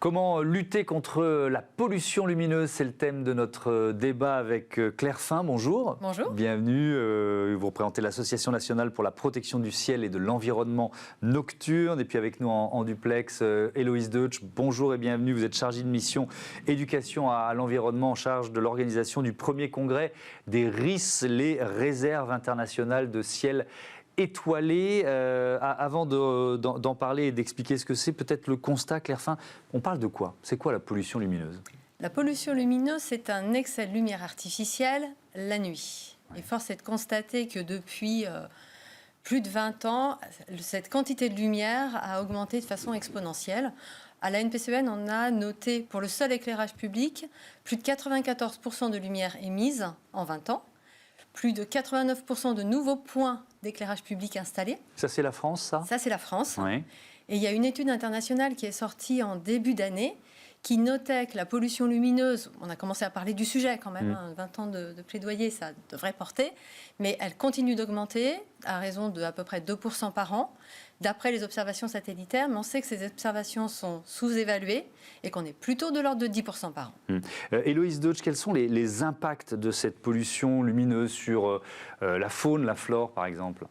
Comment lutter contre la pollution lumineuse? C'est le thème de notre débat avec Claire Fin. Bonjour. Bonjour. Bienvenue. Vous représentez l'Association nationale pour la protection du ciel et de l'environnement nocturne. Et puis avec nous en duplex, Héloïse Deutsch. Bonjour et bienvenue. Vous êtes chargée de mission éducation à l'environnement, en charge de l'organisation du premier congrès des RIS, les réserves internationales de ciel étoilé. Avant d'en parler et d'expliquer ce que c'est, peut-être le constat, Claire Fin, on parle de quoi? C'est quoi la pollution lumineuse? La pollution lumineuse, c'est un excès de lumière artificielle la nuit. Ouais. Et force est de constater que depuis plus de 20 ans, cette quantité de lumière a augmenté de façon exponentielle. À la NPCEN, on a noté pour le seul éclairage public plus de 94% de lumière émise en 20 ans. Plus de 89% de nouveaux points d'éclairage public installés. Ça, c'est la France, ça? Ça, c'est la France. Oui. Et il y a une étude internationale qui est sortie en début d'année qui notait que la pollution lumineuse, on a commencé à parler du sujet quand même, 20 ans de plaidoyer, ça devrait porter, mais elle continue d'augmenter à raison de à peu près 2% par an, d'après les observations satellitaires, mais on sait que ces observations sont sous-évaluées et qu'on est plutôt de l'ordre de 10% par an. Héloïse Deutsch, quels sont les impacts de cette pollution lumineuse sur la faune, la flore par exemple?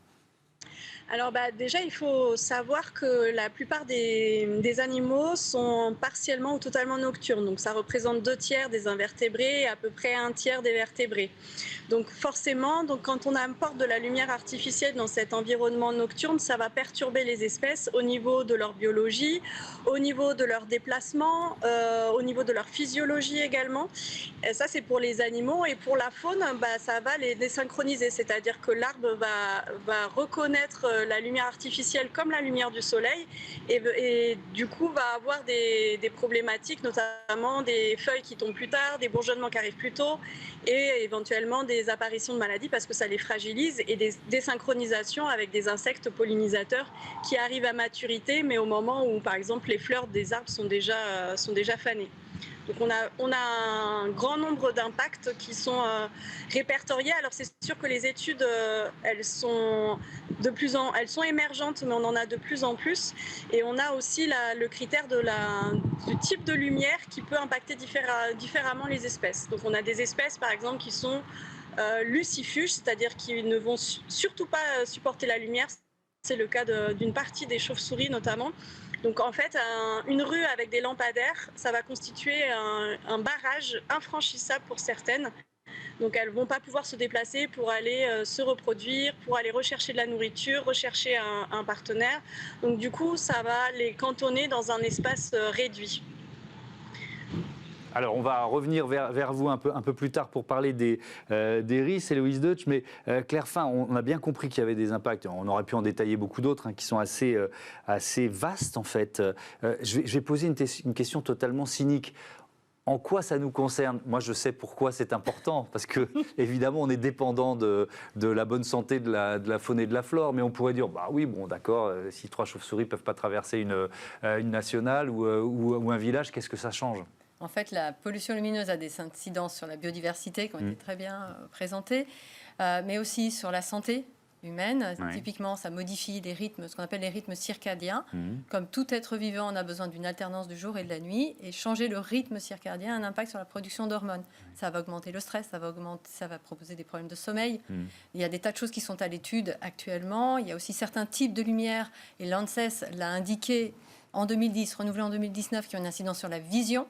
Alors déjà, il faut savoir que la plupart des animaux sont partiellement ou totalement nocturnes. Donc ça représente 2/3 des invertébrés et à peu près 1/3 des vertébrés. Donc forcément, quand on apporte de la lumière artificielle dans cet environnement nocturne, ça va perturber les espèces au niveau de leur biologie, au niveau de leur déplacement, au niveau de leur physiologie également. Et ça, c'est pour les animaux. Et pour la faune, ça va les désynchroniser. C'est-à-dire que l'arbre va reconnaître la lumière artificielle comme la lumière du soleil et du coup va avoir des problématiques, notamment des feuilles qui tombent plus tard, des bourgeonnements qui arrivent plus tôt et éventuellement des apparitions de maladies parce que ça les fragilise et des désynchronisations avec des insectes pollinisateurs qui arrivent à maturité mais au moment où par exemple les fleurs des arbres sont déjà fanées. Donc on a un grand nombre d'impacts qui sont répertoriés. Alors c'est sûr que les études, elles sont émergentes, mais on en a de plus en plus. Et on a aussi le critère du type de lumière qui peut impacter différemment les espèces. Donc on a des espèces, par exemple, qui sont lucifuges, c'est-à-dire qui ne vont surtout pas supporter la lumière. C'est le cas d'une partie des chauves-souris notamment. Donc en fait, une rue avec des lampadaires, ça va constituer un barrage infranchissable pour certaines. Donc elles ne vont pas pouvoir se déplacer pour aller se reproduire, pour aller rechercher de la nourriture, rechercher un partenaire. Donc du coup, ça va les cantonner dans un espace réduit. Alors, on va revenir vers vous un peu plus tard pour parler des RIS, Héloïse Deutsch, mais Claire Fin, on a bien compris qu'il y avait des impacts. On aurait pu en détailler beaucoup d'autres qui sont assez vastes, en fait. Je vais poser une question totalement cynique. En quoi ça nous concerne? Moi, je sais pourquoi c'est important, parce que, évidemment, on est dépendant de la bonne santé de la faune et de la flore, mais on pourrait dire, bah oui, bon, d'accord, si 3 chauves-souris ne peuvent pas traverser une nationale ou un village, qu'est-ce que ça change? En fait, la pollution lumineuse a des incidences sur la biodiversité qui ont été très bien présentées, mais aussi sur la santé humaine. Ouais. Typiquement, ça modifie les rythmes, ce qu'on appelle les rythmes circadiens. Comme tout être vivant, on a besoin d'une alternance du jour et de la nuit. Et changer le rythme circadien a un impact sur la production d'hormones. Ça va augmenter le stress, ça va proposer des problèmes de sommeil. Il y a des tas de choses qui sont à l'étude actuellement. Il y a aussi certains types de lumière, et l'ANSES l'a indiqué en 2010, renouvelé en 2019, qui ont une incidence sur la vision,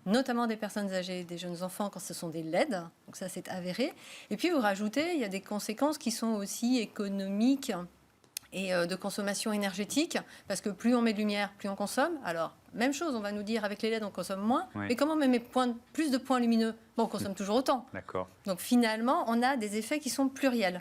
notamment des personnes âgées, des jeunes enfants quand ce sont des LED. Donc ça, c'est avéré. Et puis, vous rajoutez, il y a des conséquences qui sont aussi économiques et de consommation énergétique, parce que plus on met de lumière, plus on consomme. Alors, même chose, on va nous dire, avec les LED, on consomme moins. Oui. Mais comment on met plus de points lumineux? Bon, on consomme toujours autant. D'accord. Donc, finalement, on a des effets qui sont pluriels.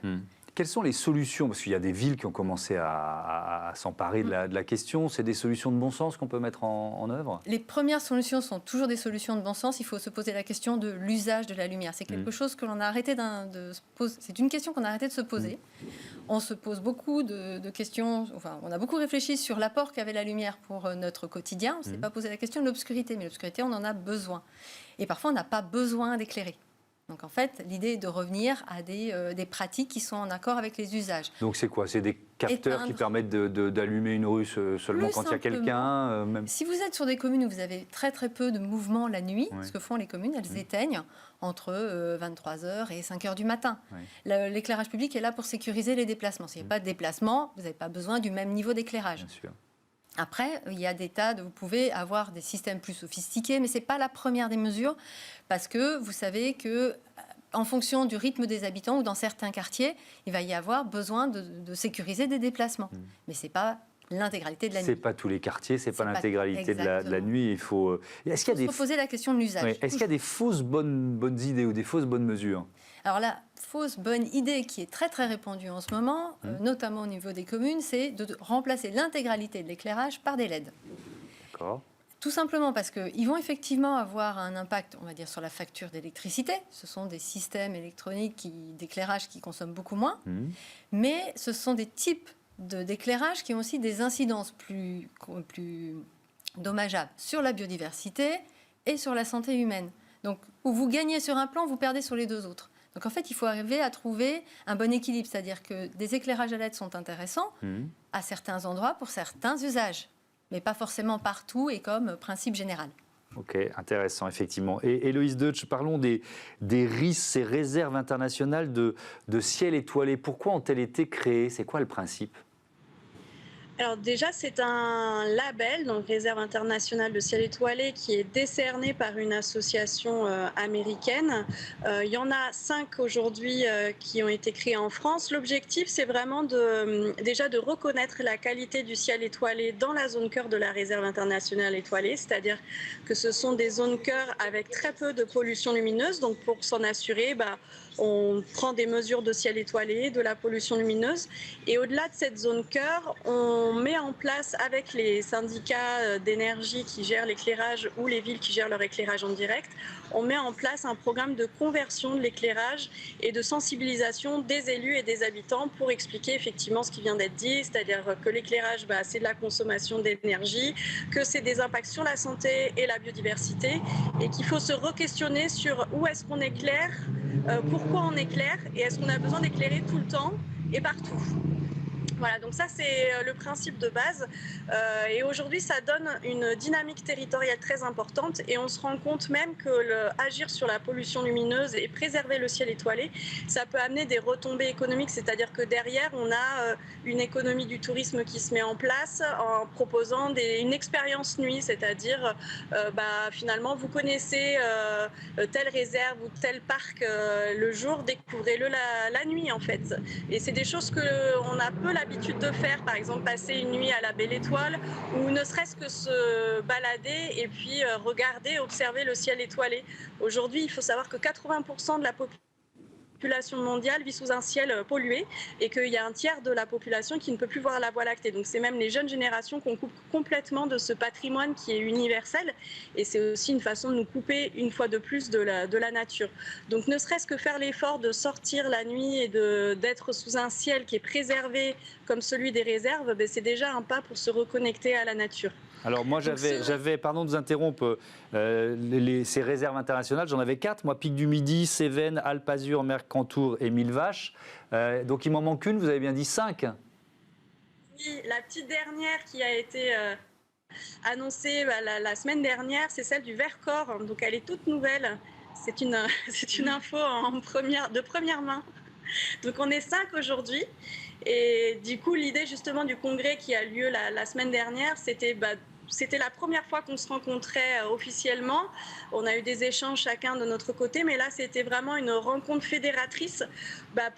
Quelles sont les solutions? Parce qu'il y a des villes qui ont commencé à s'emparer de la question. C'est des solutions de bon sens qu'on peut mettre en œuvre? Les premières solutions sont toujours des solutions de bon sens. Il faut se poser la question de l'usage de la lumière. C'est quelque chose que l'on a arrêté de se poser. C'est une question qu'on a arrêté de se poser. On se pose beaucoup de questions. Enfin, on a beaucoup réfléchi sur l'apport qu'avait la lumière pour notre quotidien. On ne s'est pas posé la question de l'obscurité. Mais l'obscurité, on en a besoin. Et parfois, on n'a pas besoin d'éclairer. Donc en fait, l'idée est de revenir à des pratiques qui sont en accord avec les usages. Donc c'est quoi? C'est des capteurs qui permettent d'allumer une rue seulement quand il y a quelqu'un Si vous êtes sur des communes où vous avez très très peu de mouvement la nuit, ce que font les communes, elles éteignent entre 23h et 5h du matin. L'éclairage public est là pour sécuriser les déplacements. S'il n'y a pas de déplacement, vous n'avez pas besoin du même niveau d'éclairage. Bien sûr. Après, il y a des tas vous pouvez avoir des systèmes plus sophistiqués, mais ce n'est pas la première des mesures, parce que vous savez que en fonction du rythme des habitants ou dans certains quartiers, il va y avoir besoin de sécuriser des déplacements. Mais ce n'est pas l'intégralité de la nuit. C'est pas tous les quartiers, c'est pas l'intégralité de la nuit. Il faut. Est-ce qu'il y a se poser la question de l'usage. Est-ce qu'il y a des fausses bonnes idées ou des fausses bonnes mesures? Alors la fausse bonne idée qui est très très répandue en ce moment, notamment au niveau des communes, c'est de remplacer l'intégralité de l'éclairage par des LED. D'accord. Tout simplement parce qu'ils vont effectivement avoir un impact, on va dire, sur la facture d'électricité. Ce sont des systèmes électroniques d'éclairage qui consomment beaucoup moins. Mais ce sont des types d'éclairage qui ont aussi des incidences plus dommageables sur la biodiversité et sur la santé humaine. Donc, où vous gagnez sur un plan, vous perdez sur les deux autres. Donc, en fait, il faut arriver à trouver un bon équilibre. C'est-à-dire que des éclairages à LED sont intéressants à certains endroits pour certains usages, mais pas forcément partout et comme principe général. Ok, intéressant, effectivement. Et Héloïse Deutsch, parlons des RIS, ces réserves internationales de ciel étoilé. Pourquoi ont-elles été créées? C'est quoi le principe? Alors déjà, c'est un label, donc Réserve internationale de ciel étoilé, qui est décerné par une association américaine. Il y en a 5 aujourd'hui qui ont été créés en France. L'objectif, c'est vraiment déjà de reconnaître la qualité du ciel étoilé dans la zone cœur de la Réserve internationale étoilée, c'est-à-dire que ce sont des zones cœur avec très peu de pollution lumineuse. Donc pour s'en assurer, on prend des mesures de ciel étoilé, de la pollution lumineuse. Et au-delà de cette zone cœur, on met en place avec les syndicats d'énergie qui gèrent l'éclairage ou les villes qui gèrent leur éclairage en direct, on met en place un programme de conversion de l'éclairage et de sensibilisation des élus et des habitants pour expliquer effectivement ce qui vient d'être dit, c'est-à-dire que l'éclairage, c'est de la consommation d'énergie, que c'est des impacts sur la santé et la biodiversité et qu'il faut se re-questionner sur où est-ce qu'on éclaire, pourquoi on éclaire et est-ce qu'on a besoin d'éclairer tout le temps et partout. Voilà, donc ça c'est le principe de base et aujourd'hui ça donne une dynamique territoriale très importante et on se rend compte même que agir sur la pollution lumineuse et préserver le ciel étoilé, ça peut amener des retombées économiques, c'est-à-dire que derrière on a une économie du tourisme qui se met en place en proposant une expérience nuit, c'est-à-dire finalement vous connaissez telle réserve ou tel parc le jour, découvrez-le la nuit en fait. Et c'est des choses qu'on a peu l'habitude de faire, par exemple passer une nuit à la Belle Étoile ou ne serait-ce que se balader et puis regarder, observer le ciel étoilé. Aujourd'hui, il faut savoir que 80% de la population mondiale vit sous un ciel pollué et qu'il y a un tiers de la population qui ne peut plus voir la Voie lactée. Donc c'est même les jeunes générations qu'on coupe complètement de ce patrimoine qui est universel et c'est aussi une façon de nous couper une fois de plus de la nature. Donc ne serait-ce que faire l'effort de sortir la nuit et d'être sous un ciel qui est préservé comme celui des réserves, c'est déjà un pas pour se reconnecter à la nature. Alors moi j'avais, pardon de vous interrompre, ces réserves internationales, j'en avais 4, moi Pic du Midi, Cévennes, Alpes Azur, Mercantour et Millevaches. Donc il m'en manque une, vous avez bien dit 5. Oui, la petite dernière qui a été annoncée la semaine dernière, c'est celle du Vercors, donc elle est toute nouvelle. C'est une info de première main. Donc on est 5 aujourd'hui. Et du coup, l'idée justement du congrès qui a lieu la semaine dernière, c'était la première fois qu'on se rencontrait officiellement. On a eu des échanges chacun de notre côté, mais là, c'était vraiment une rencontre fédératrice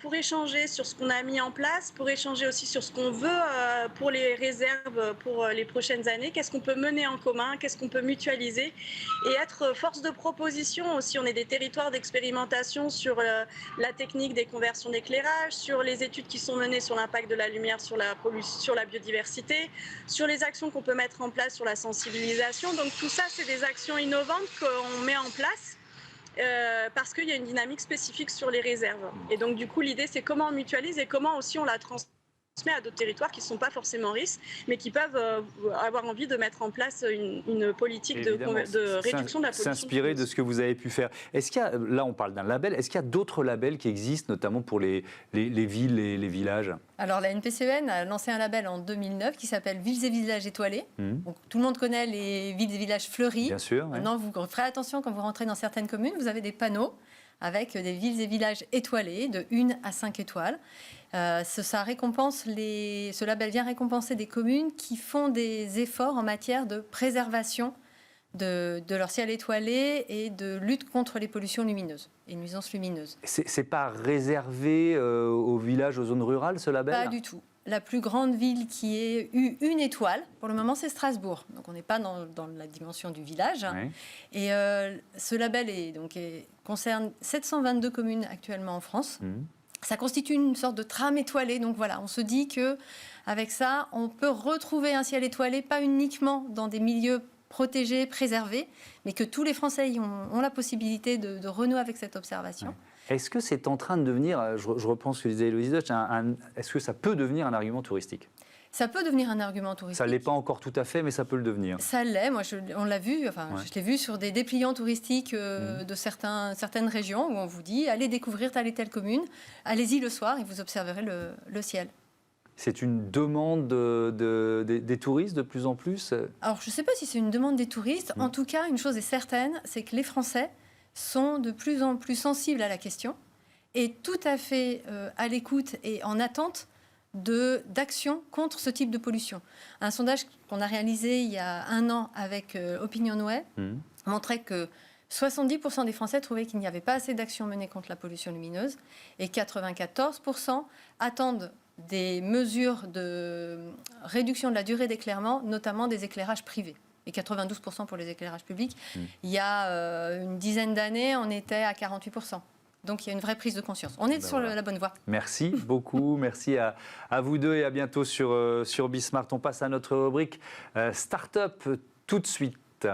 pour échanger sur ce qu'on a mis en place, pour échanger aussi sur ce qu'on veut pour les réserves pour les prochaines années, qu'est-ce qu'on peut mener en commun, qu'est-ce qu'on peut mutualiser et être force de proposition aussi. On est des territoires d'expérimentation sur la technique des conversions d'éclairage, sur les études qui sont menées sur l'impact de la lumière sur la biodiversité, sur les actions qu'on peut mettre en place sur la sensibilisation. Donc tout ça, c'est des actions innovantes qu'on met en place parce qu'il y a une dynamique spécifique sur les réserves. Et donc du coup, l'idée, c'est comment on mutualise et comment aussi on la transforme à d'autres territoires qui ne sont pas forcément RIS, mais qui peuvent avoir envie de mettre en place une politique de réduction de la pollution. S'inspirer de ce que vous avez pu faire. Est-ce qu'il y a, là on parle d'un label, est-ce qu'il y a d'autres labels qui existent, notamment pour les villes et les villages? Alors la NPCEN a lancé un label en 2009 qui s'appelle Villes et villages étoilés. Donc, tout le monde connaît les villes et villages fleuris. Bien sûr. Maintenant, vous ferez attention quand vous rentrez dans certaines communes, vous avez des panneaux avec des villes et villages étoilés de 1 à 5 étoiles. Ce label vient récompenser des communes qui font des efforts en matière de préservation de leur ciel étoilé et de lutte contre les pollutions lumineuses et nuisances lumineuses. C'est pas réservé aux villages, aux zones rurales, ce label? Pas du tout. La plus grande ville qui ait eu 1 étoile, pour le moment, c'est Strasbourg. Donc, on n'est pas dans la dimension du village. Oui. Et ce label concerne 722 communes actuellement en France. Ça constitue une sorte de trame étoilée. Donc, voilà, on se dit qu'avec ça, on peut retrouver un ciel étoilé, pas uniquement dans des milieux protégés, préservés, mais que tous les Français ont la possibilité de renouer avec cette observation. Oui. Est-ce que c'est en train de devenir, je reprends ce que disait Héloïse Deutsch, est-ce que ça peut devenir un argument touristique? Ça peut devenir un argument touristique. Ça ne l'est pas encore tout à fait, mais ça peut le devenir. Ça l'est. Moi, on l'a vu. Je l'ai vu sur des dépliants touristiques de certaines régions où on vous dit allez découvrir telle et telle commune, allez-y le soir et vous observerez le ciel. C'est une demande des touristes de plus en plus? Alors, je ne sais pas si c'est une demande des touristes. En tout cas, une chose est certaine, c'est que les Français sont de plus en plus sensibles à la question et tout à fait à l'écoute et en attente d'actions contre ce type de pollution. Un sondage qu'on a réalisé il y a 1 an avec OpinionWay montrait que 70% des Français trouvaient qu'il n'y avait pas assez d'actions menées contre la pollution lumineuse et 94% attendent des mesures de réduction de la durée d'éclairement, notamment des éclairages privés. Et 92% pour les éclairages publics. Il y a une dizaine d'années, on était à 48%. Donc il y a une vraie prise de conscience. On est sur la bonne voie. Merci beaucoup. Merci à vous deux et à bientôt sur Bismart. On passe à notre rubrique Start-up tout de suite.